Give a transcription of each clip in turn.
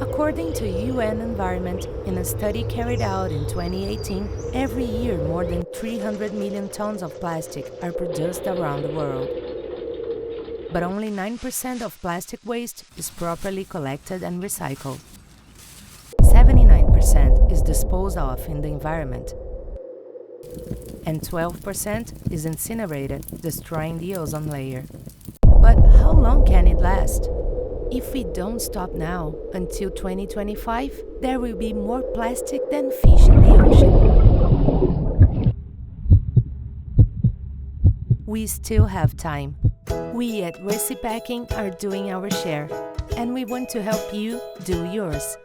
According to UN Environment, in a study carried out in 2018, every year more than 300 million tons of plastic are produced around the world. But only 9% of plastic waste is properly collected and recycled. 79% is disposed of in the environment, and 12% is incinerated, destroying the ozone layer. But how long can it last? If we don't stop now, until 2025, there will be more plastic than fish in the ocean. We still have time. We at Recipacking are doing our share, and we want to help you do yours.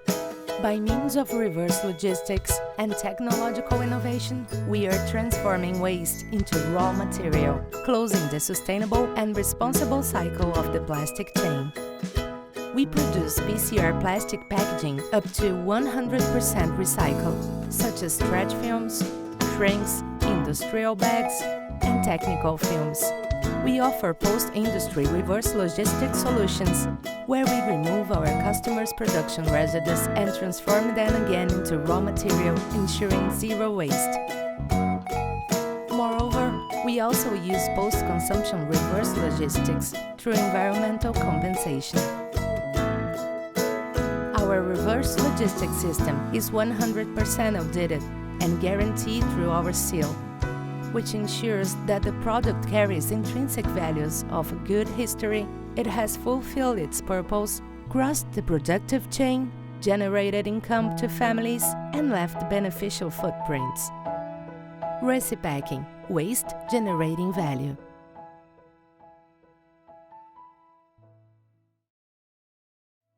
By means of reverse logistics and technological innovation, we are transforming waste into raw material, closing the sustainable and responsible cycle of the plastic chain. We produce PCR plastic packaging up to 100% recycled, such as stretch films, shrinks, industrial bags, and technical films. We offer post-industry reverse logistics solutions, where we remove our customers' production residues and transform them again into raw material, ensuring zero waste. Moreover, we also use post-consumption reverse logistics through environmental compensation. Our reverse logistics system is 100% audited and guaranteed through our seal, which ensures that the product carries intrinsic values of a good history, it has fulfilled its purpose, crossed the productive chain, generated income to families, and left beneficial footprints. Recipacking, waste generating value.